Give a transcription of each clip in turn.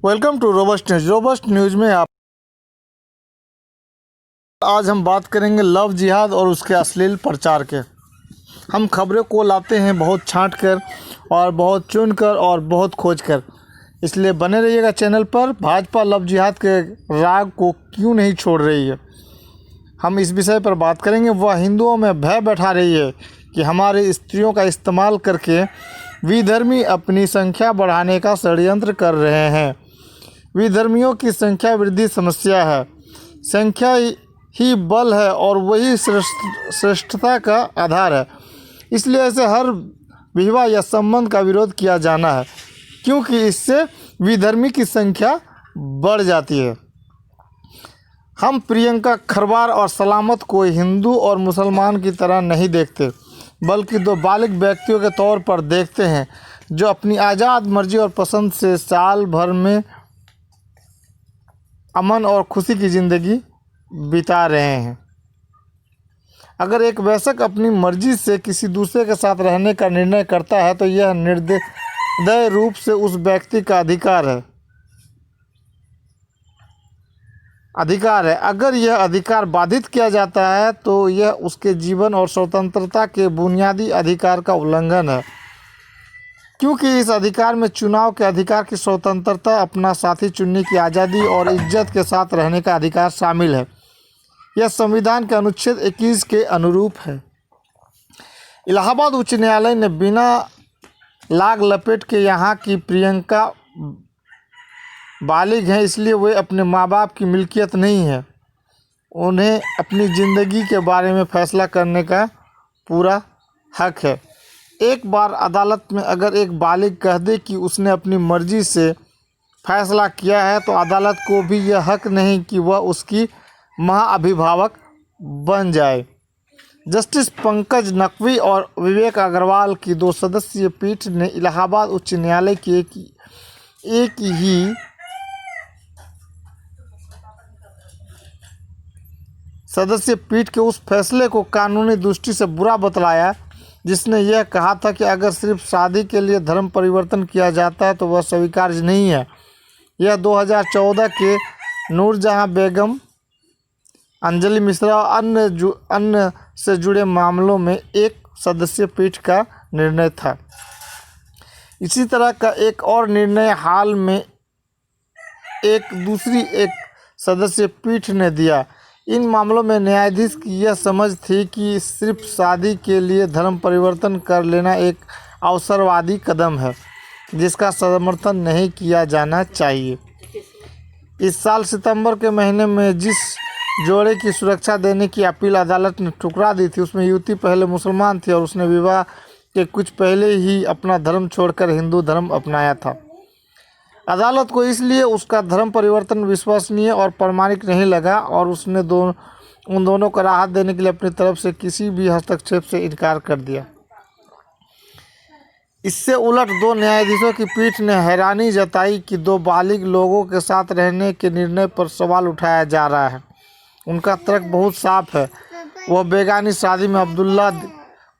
Welcome to robust news. Robust news में आज हम बात करेंगे लव जिहाद और उसके अश्लील प्रचार के। हम खबरों को लाते हैं बहुत छांट कर और बहुत चुन कर और बहुत खोज कर, इसलिए बने रहिएगा चैनल पर। भाजपा लव जिहाद के राग को क्यों नहीं छोड़ रही है, हम इस विषय पर बात करेंगे। वह हिंदुओं में भय बैठा रही है कि हमारी स्त्रियों का इस्तेमाल करके विधर्मी अपनी संख्या बढ़ाने का षड्यंत्र कर रहे हैं। विधर्मियों की संख्या वृद्धि समस्या है। संख्या ही बल है और वही श्रेष्ठता का आधार है। इसलिए ऐसे हर विवाह या संबंध का विरोध किया जाना है, क्योंकि इससे विधर्मी की संख्या बढ़ जाती है। हम प्रियंका खरवार और सलामत को हिंदू और मुसलमान की तरह नहीं देखते, बल्कि दो बालिग व्यक्तियों के तौर पर देखते हैं जो अपनी आज़ाद मर्जी और पसंद से साल भर में अमन और खुशी की ज़िंदगी बिता रहे हैं। अगर एक वयस्क अपनी मर्जी से किसी दूसरे के साथ रहने का निर्णय करता है तो यह निर्दय रूप से उस व्यक्ति का अधिकार है। अगर यह अधिकार बाधित किया जाता है तो यह उसके जीवन और स्वतंत्रता के बुनियादी अधिकार का उल्लंघन है, क्योंकि इस अधिकार में चुनाव के अधिकार की स्वतंत्रता, अपना साथी चुनने की आज़ादी और इज्जत के साथ रहने का अधिकार शामिल है। यह संविधान के अनुच्छेद 21 के अनुरूप है। इलाहाबाद उच्च न्यायालय ने बिना लाग लपेट के यहाँ की प्रियंका बालिग हैं, इसलिए वे अपने माँ बाप की मिल्कियत नहीं है। उन्हें अपनी ज़िंदगी के बारे में फैसला करने का पूरा हक है। एक बार अदालत में अगर एक बालिग कह दे कि उसने अपनी मर्जी से फैसला किया है, तो अदालत को भी यह हक नहीं कि वह उसकी महाअभिभावक बन जाए। जस्टिस पंकज नकवी और विवेक अग्रवाल की 2 सदस्यीय पीठ ने इलाहाबाद उच्च न्यायालय की एक ही सदस्यीय पीठ के उस फैसले को कानूनी दृष्टि से बुरा बतलाया, जिसने यह कहा था कि अगर सिर्फ शादी के लिए धर्म परिवर्तन किया जाता है तो वह स्वीकार्य नहीं है। यह 2014 के नूरजहां बेगम, अंजलि मिश्रा और अन्य से जुड़े मामलों में एक सदस्यीय पीठ का निर्णय था। इसी तरह का एक और निर्णय हाल में एक सदस्यीय पीठ ने दिया। इन मामलों में न्यायाधीश की यह समझ थी कि सिर्फ शादी के लिए धर्म परिवर्तन कर लेना एक अवसरवादी कदम है, जिसका समर्थन नहीं किया जाना चाहिए। इस साल सितंबर के महीने में जिस जोड़े की सुरक्षा देने की अपील अदालत ने ठुकरा दी थी, उसमें युवती पहले मुसलमान थी और उसने विवाह के कुछ पहले ही अपना धर्म छोड़कर हिंदू धर्म अपनाया था। अदालत को इसलिए उसका धर्म परिवर्तन विश्वसनीय और प्रामाणिक नहीं लगा और उसने उन दोनों को राहत देने के लिए अपनी तरफ से किसी भी हस्तक्षेप से इनकार कर दिया। इससे उलट 2 न्यायाधीशों की पीठ ने हैरानी जताई कि 2 बालिग लोगों के साथ रहने के निर्णय पर सवाल उठाया जा रहा है। उनका तर्क बहुत साफ है। वह बेगानी शादी में अब्दुल्ला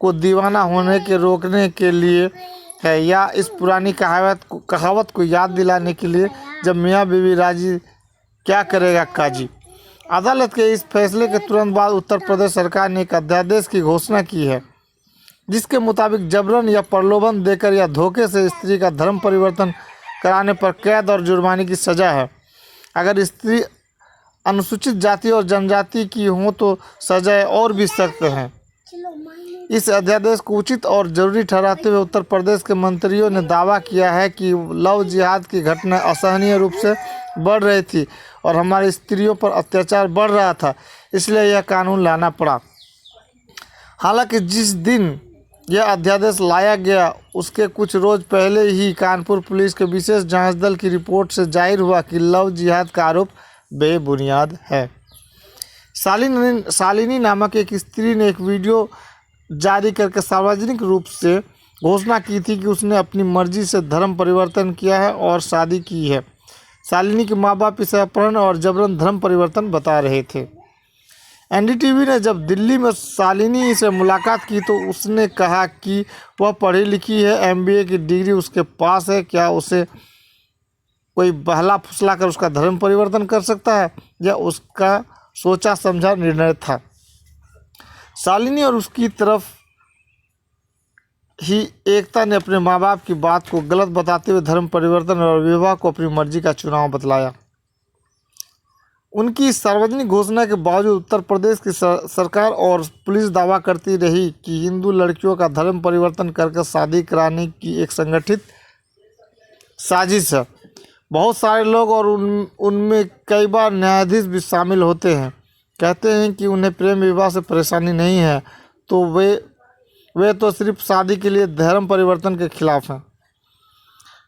को दीवाना होने के रोकने के लिए है, या इस पुरानी कहावत को याद दिलाने के लिए, जब मियाँ बीवी राजी क्या करेगा काजी। अदालत के इस फैसले के तुरंत बाद उत्तर प्रदेश सरकार ने एक अध्यादेश की घोषणा की है, जिसके मुताबिक जबरन या प्रलोभन देकर या धोखे से स्त्री का धर्म परिवर्तन कराने पर कैद और जुर्माने की सज़ा है। अगर स्त्री अनुसूचित जाति और जनजाति की हो तो सजाएं और भी सख्त हैं। इस अध्यादेश को उचित और जरूरी ठहराते हुए उत्तर प्रदेश के मंत्रियों ने दावा किया है कि लव जिहाद की घटना असहनीय रूप से बढ़ रही थी और हमारी स्त्रियों पर अत्याचार बढ़ रहा था, इसलिए यह कानून लाना पड़ा। हालांकि जिस दिन यह अध्यादेश लाया गया उसके कुछ रोज पहले ही कानपुर पुलिस के विशेष जांच दल की रिपोर्ट से जाहिर हुआ कि लव जिहाद का आरोप बेबुनियाद है। शालिनी नामक एक स्त्री ने एक वीडियो जारी करके सार्वजनिक रूप से घोषणा की थी कि उसने अपनी मर्जी से धर्म परिवर्तन किया है और शादी की है। शालिनी के माँ बाप इसे अपहरण और जबरन धर्म परिवर्तन बता रहे थे। एनडीटीवी ने जब दिल्ली में शालिनी से मुलाकात की तो उसने कहा कि वह पढ़ी लिखी है, एमबीए की डिग्री उसके पास है। क्या उसे कोई बहला फुसला कर उसका धर्म परिवर्तन कर सकता है, यह उसका सोचा समझा निर्णय था। शालिनी और उसकी तरफ ही एकता ने अपने माँ बाप की बात को गलत बताते हुए धर्म परिवर्तन और विवाह को अपनी मर्जी का चुनाव बतलाया। उनकी सार्वजनिक घोषणा के बावजूद उत्तर प्रदेश की सरकार और पुलिस दावा करती रही कि हिंदू लड़कियों का धर्म परिवर्तन करके शादी कराने की एक संगठित साजिश है। बहुत सारे लोग और उनमें कई बार न्यायाधीश भी शामिल होते हैं कहते हैं कि उन्हें प्रेम विवाह से परेशानी नहीं है, तो वे तो सिर्फ शादी के लिए धर्म परिवर्तन के खिलाफ हैं।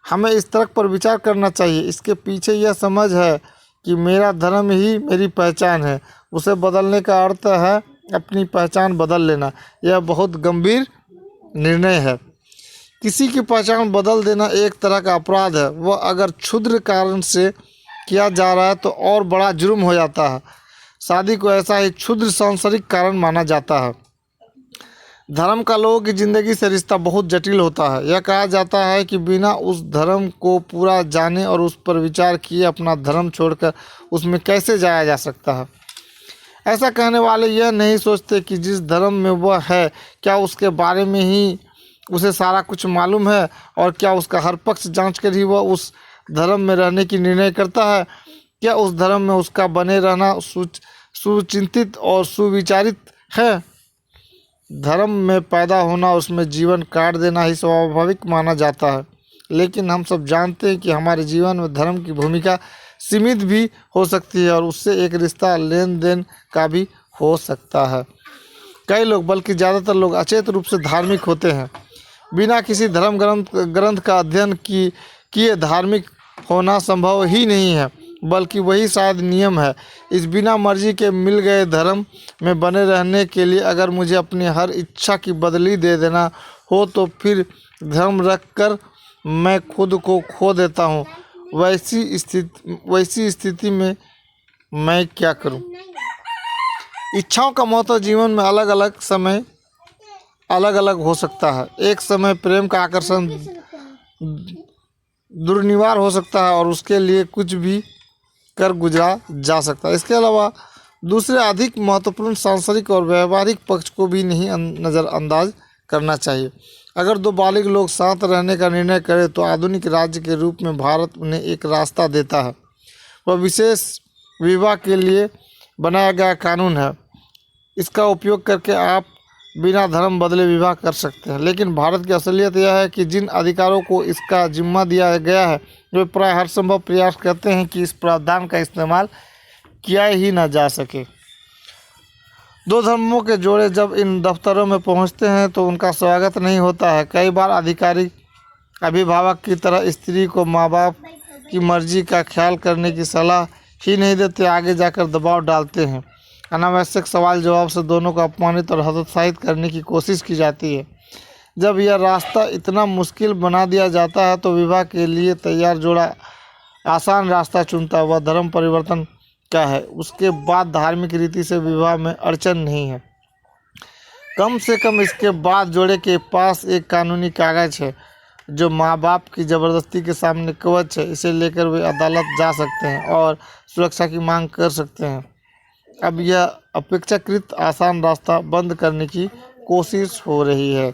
हमें इस तर्क पर विचार करना चाहिए। इसके पीछे यह समझ है कि मेरा धर्म ही मेरी पहचान है, उसे बदलने का अर्थ है अपनी पहचान बदल लेना। यह बहुत गंभीर निर्णय है। किसी की पहचान बदल देना एक तरह का अपराध है। वह अगर क्षुद्र कारण से किया जा रहा है तो और बड़ा जुर्म हो जाता है। शादी को ऐसा ही क्षुद्र सांसारिक कारण माना जाता है। धर्म का लोगों की ज़िंदगी से रिश्ता बहुत जटिल होता है। यह कहा जाता है कि बिना उस धर्म को पूरा जाने और उस पर विचार किए अपना धर्म छोड़कर उसमें कैसे जाया जा सकता है। ऐसा कहने वाले यह नहीं सोचते कि जिस धर्म में वह है क्या उसके बारे में ही उसे सारा कुछ मालूम है, और क्या उसका हर पक्ष जांच कर ही वह उस धर्म में रहने की निर्णय करता है। क्या उस धर्म में उसका बने रहना सुचिंतित और सुविचारित है। धर्म में पैदा होना, उसमें जीवन काट देना ही स्वाभाविक माना जाता है, लेकिन हम सब जानते हैं कि हमारे जीवन में धर्म की भूमिका सीमित भी हो सकती है और उससे एक रिश्ता लेन देन का भी हो सकता है। कई लोग, बल्कि ज़्यादातर लोग अचेत रूप से धार्मिक होते हैं। बिना किसी धर्म ग्रंथ का अध्ययन किए धार्मिक होना संभव ही नहीं है, बल्कि वही शायद नियम है। इस बिना मर्जी के मिल गए धर्म में बने रहने के लिए अगर मुझे अपनी हर इच्छा की बदली दे देना हो तो फिर धर्म रख कर मैं खुद को खो देता हूँ। वैसी स्थिति में मैं क्या करूँ। इच्छाओं का महत्व जीवन में अलग अलग समय अलग अलग हो सकता है। एक समय प्रेम का आकर्षण दुर्निवार हो सकता है और उसके लिए कुछ भी कर गुजरा जा सकता है। इसके अलावा दूसरे अधिक महत्वपूर्ण सांसारिक और व्यवहारिक पक्ष को भी नहीं नज़रअंदाज करना चाहिए। अगर दो बालिग लोग साथ रहने का निर्णय करें तो आधुनिक राज्य के रूप में भारत उन्हें एक रास्ता देता है। वह विशेष विवाह के लिए बनाया गया कानून है। इसका उपयोग करके आप बिना धर्म बदले विवाह कर सकते हैं। लेकिन भारत की असलियत यह है कि जिन अधिकारों को इसका जिम्मा दिया गया है वे प्राय हर संभव प्रयास करते हैं कि इस प्रावधान का इस्तेमाल किया ही न जा सके। दो धर्मों के जोड़े जब इन दफ्तरों में पहुंचते हैं तो उनका स्वागत नहीं होता है। कई बार अधिकारी अभिभावक की तरह स्त्री को माँ बाप की मर्जी का ख्याल करने की सलाह ही नहीं देते, आगे जाकर दबाव डालते हैं। अनावश्यक सवाल जवाब से दोनों को अपमानित और हतोत्साहित करने की कोशिश की जाती है। जब यह रास्ता इतना मुश्किल बना दिया जाता है तो विवाह के लिए तैयार जोड़ा आसान रास्ता चुनता है। वह धर्म परिवर्तन का है। उसके बाद धार्मिक रीति से विवाह में अड़चन नहीं है। कम से कम इसके बाद जोड़े के पास एक कानूनी कागज है जो माँ बाप की ज़बरदस्ती के सामने कवच है। इसे लेकर वे अदालत जा सकते हैं और सुरक्षा की मांग कर सकते हैं। अब यह अपेक्षाकृत आसान रास्ता बंद करने की कोशिश हो रही है।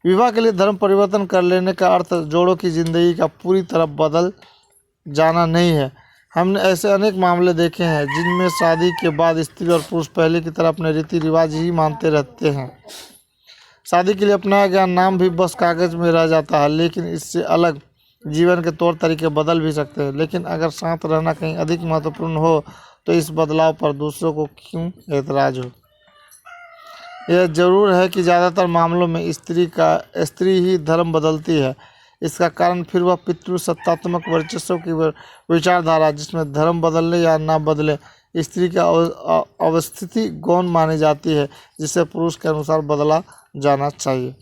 विवाह के लिए धर्म परिवर्तन कर लेने का अर्थ जोड़ों की ज़िंदगी का पूरी तरह बदल जाना नहीं है। हमने ऐसे अनेक मामले देखे हैं जिनमें शादी के बाद स्त्री और पुरुष पहले की तरह अपने रीति रिवाज ही मानते रहते हैं। शादी के लिए अपनाया गया नाम भी बस कागज़ में रह जाता है, लेकिन इससे अलग जीवन के तौर तरीके बदल भी सकते हैं। लेकिन अगर साथ रहना कहीं अधिक महत्वपूर्ण हो तो इस बदलाव पर दूसरों को क्यों एतराज़ हो। यह ज़रूर है कि ज़्यादातर मामलों में स्त्री ही धर्म बदलती है। इसका कारण फिर वह पितृसत्तात्मक वर्चस्व की विचारधारा जिसमें धर्म बदलने या ना बदले स्त्री की अवस्थिति गौण मानी जाती है, जिसे पुरुष के अनुसार बदला जाना चाहिए।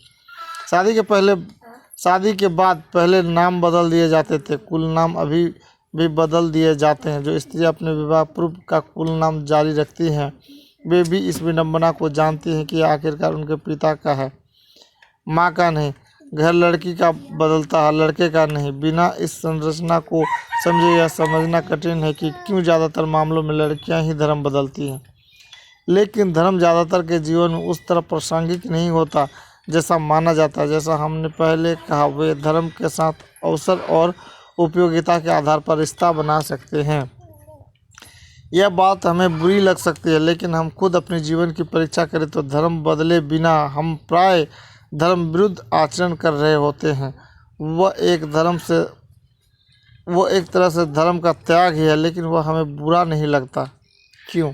शादी के बाद पहले नाम बदल दिए जाते थे। कुल नाम अभी भी बदल दिए जाते हैं। जो स्त्री अपने विवाह पूर्व का कुल नाम जारी रखती हैं वे भी इस विडंबना को जानती हैं कि आखिरकार उनके पिता का है, माँ का नहीं। घर लड़की का बदलता है, लड़के का नहीं। बिना इस संरचना को समझे यह समझना कठिन है कि क्यों ज़्यादातर मामलों में लड़कियां ही धर्म बदलती हैं। लेकिन धर्म ज़्यादातर के जीवन में उस तरह प्रासंगिक नहीं होता जैसा माना जाता है। जैसा हमने पहले कहा, वे धर्म के साथ अवसर और उपयोगिता के आधार पर रिश्ता बना सकते हैं। यह बात हमें बुरी लग सकती है, लेकिन हम खुद अपने जीवन की परीक्षा करें तो धर्म बदले बिना हम प्राय धर्म विरुद्ध आचरण कर रहे होते हैं। वह एक तरह से धर्म का त्याग ही है, लेकिन वह हमें बुरा नहीं लगता। क्यों?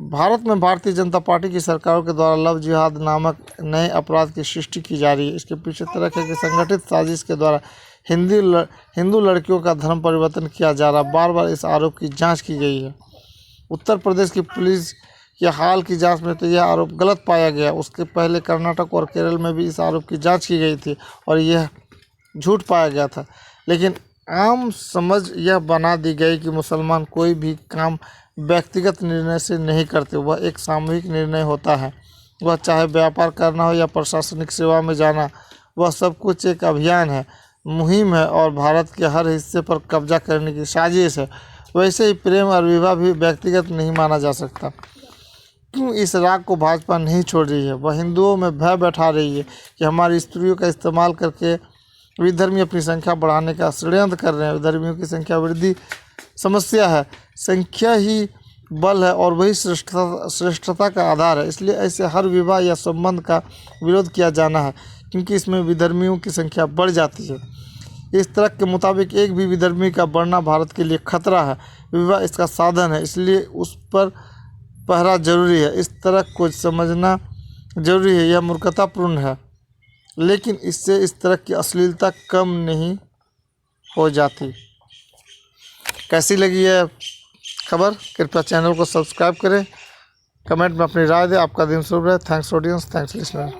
भारत में भारतीय जनता पार्टी की सरकारों के द्वारा लव जिहाद नामक नए अपराध की सृष्टि की जा रही है। इसके पीछे तरह है कि संगठित साजिश के द्वारा हिंदू लड़कियों का धर्म परिवर्तन किया जा रहा है। बार बार इस आरोप की जांच की गई है। उत्तर प्रदेश की पुलिस की हाल की जांच में तो यह आरोप गलत पाया गया। उसके पहले कर्नाटक और केरल में भी इस आरोप की जांच की गई थी और यह झूठ पाया गया था। लेकिन आम समझ यह बना दी गई कि मुसलमान कोई भी काम व्यक्तिगत निर्णय से नहीं करते, वह एक सामूहिक निर्णय होता है। वह चाहे व्यापार करना हो या प्रशासनिक सेवा में जाना, वह सब कुछ एक अभियान है, मुहिम है और भारत के हर हिस्से पर कब्जा करने की साजिश है। वैसे ही प्रेम और विवाह भी व्यक्तिगत नहीं माना जा सकता। क्यों इस राग को भाजपा नहीं छोड़ रही है? वह हिंदुओं में भय बैठा रही है कि हमारी स्त्रियों का इस्तेमाल करके विधर्मी अपनी संख्या बढ़ाने का षड्यंत्र कर रहे हैं। विधर्मियों की संख्या वृद्धि समस्या है, संख्या ही बल है और वही श्रेष्ठता का आधार है। इसलिए ऐसे हर विवाह या संबंध का विरोध किया जाना है, क्योंकि इसमें विधर्मियों की संख्या बढ़ जाती है। इस तर्क के मुताबिक एक भी विधर्मी का बढ़ना भारत के लिए खतरा है। विवाह इसका साधन है, इसलिए उस पर पहरा जरूरी है। इस तर्क को समझना जरूरी है। यह मूर्खतापूर्ण है, लेकिन इससे इस तरह की अश्लीलता कम नहीं हो जाती। कैसी लगी है खबर? कृपया चैनल को सब्सक्राइब करें, कमेंट में अपनी राय दें। आपका दिन शुभ रहे। Thanks audience, thanks listener.